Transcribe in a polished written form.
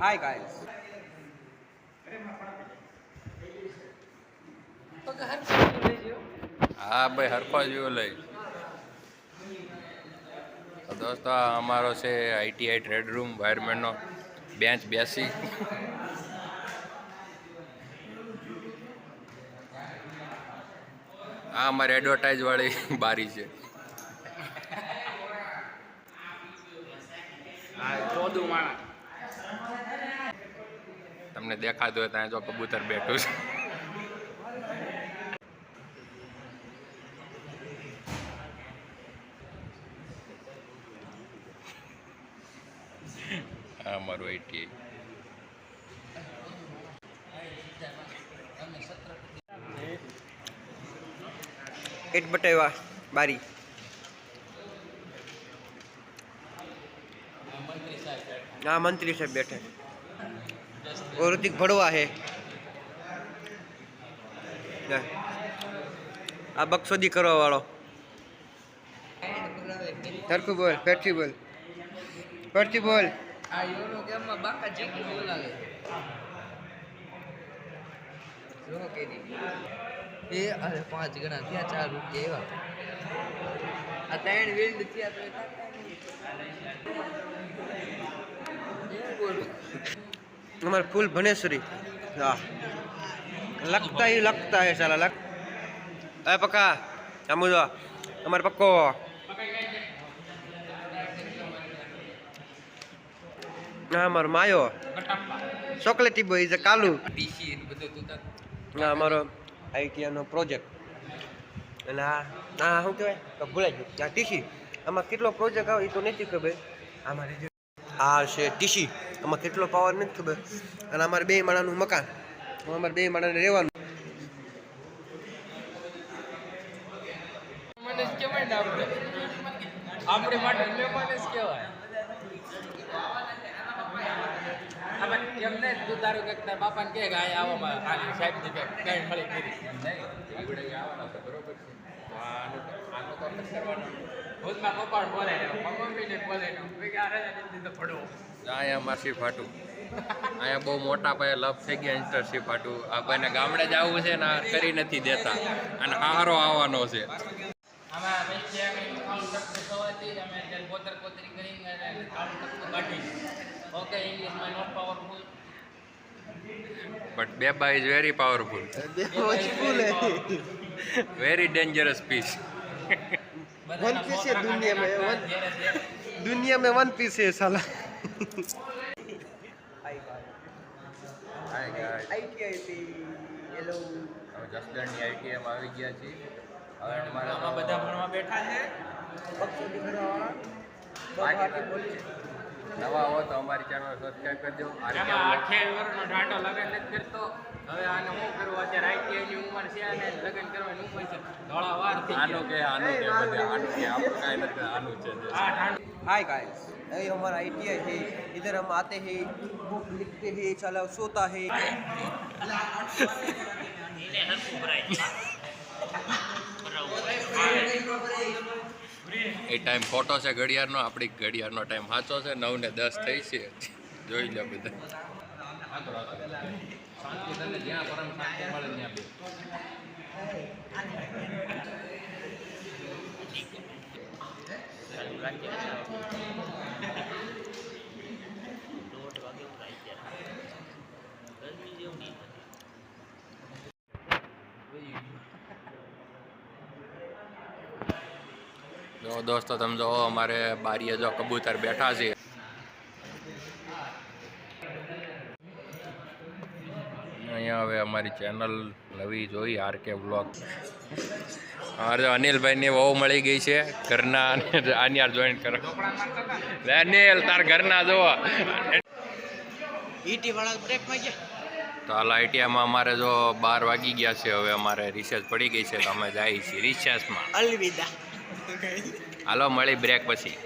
Hi guys. હા ભાઈ હરખો જેવો લઈ તો દોસ્તો આ અમારો છે આઈટીઆઈ ટ્રેડ રૂમ વાયરમેનનો બેન્ચ બેસી આ અમારી એડવર્ટાઇઝ વાળી બારી છે. તમને દેખાતું હોય ત્યાં જો કબૂતર બેઠું છે. આ અમારું આઈટીઆઈ It बटेवा बारी. हाँ मंत्री साहब बैठे और ऋतिक भड़वा है. आ बक्सोदी करवा वालो तरकू बोल पेटी बोल पेटी बोल આ યોનો ગેમમાં બાકા જીકી જેવું લાગે જો કે એ અરે 5 ગણા થયા 4 રૂપિયા એવા આ ત્રણ વિલ્ડ થયા તો हमारे फुल भनेश्वरी. हाँ लगता है साला लग. अरे पक्का हम जो हमारे पक्को हाँ हमारो मायो ચોકલેટી બોય છે કાલુ. ટીસી ને બધું તું હા અમારો આઈટીઆઈ નો પ્રોજેક્ટ અને આ શું કહેવાય તો ભૂલાઈ ગયું આ ટીસી આમાં કેટલો પ્રોજેક્ટ આવે એ તો નથી ખબર. અમારે આ છે ટીસી આમાં કેટલો પાવર નથી ખબર. અને અમારે 2 માળાનું મકાન અમારે 2 માળાને રહેવાનું. મને કેવાય ને આપણે માટે મહેમાન જ કહેવાય. એમને તું તારું કે તાર બાપાને કહે કે આ આવવામાં ખાલી સાહેબ ની કે કઈ મળી કરી નહીં આવવાનો છે બરોબર છે આનો તો કરવાનો ભૂતમાં પપ્પા બોલે મમ્મીને બોલે કે આ રજા દીધી તો પડો અહીંયા માસી ફાટું અહીંયા બહુ મોટા પાયે લપ થઈ ગયા ઇન્ટરશીપ ફાટું આ ભાઈને ગામડે જ આવવું છે ને આ કરી નથી દેતા અને હારો આવવાનો છે. આમાં બેસ્ટ છે કે કાઉન્ટ તક સવાતી અમે અત્યારે કોતરી કરીને કાઉન્ટ તક કાઢી. ઓકે ઇંગ્લિશ માં નોટ પાવરફુલ બટ બેબા is very powerful very dangerous piece. One piece है दुनिया में वन पीस है साला. હાય ગાઈસ આઈટીઆઈ હેલો હવે જસદણની આઈટીએમ આવી ગયા છીએ. હવે અમારા આમાં બધા ભણવા બેઠા છે. બક્સોદી કરવાવાળા નવા હો તો અમારી ચેનલ સબસ્ક્રાઇબ કરજો. એમાં 28 વર્ષનો ઢાંટો લગન નથી કરતો. હવે આને શું કરવું અત્યારે આઈટીઆઈ ની ઉંમર છે અને લગન કરવાની ઉંમર છે ધોળા વાર થઈ આનું કે બધે આનું કે આપણું કાંઈ નથી આનું છે. આ ઢાંટો हाय गाइस ये हमारा आईटीआई है. इधर हम आते हैं बुक लिखते हैं चला सोता है. એ ટાઈમ ખોટો છે ઘડિયાળનો. આપણી ઘડિયાળનો ટાઈમ સાચો છે 9:10 થઈ છે. જોઈ લો બધા. શાંતિ તને જ્યાં પરમ શાંતિ મળે ત્યાં બે. જો દોસ્તો તમે જો અમારે બારીએ જો કબૂતર બેઠા છે. અહીંયા હવે અમારી ચેનલ નવી જોઈ આરકે વ્લોગ. અમારે અનિલભાઈની વહુ મળી ગઈ છે ઘરના આનિયાર જોઈન કરો. અનિલ તાર ઘરના જોવો ઈટી વાળા બ્રેક માં ગયા તો હાલ આઈટીઆઈમાં અમારે જો 12 વાગી ગયા છે. હવે અમારે રિસેસ પડી ગઈ છે તો અમે જઈએ છીએ રિસેસમાં. અલવિદા. હાલો મળી બ્રેક પછી.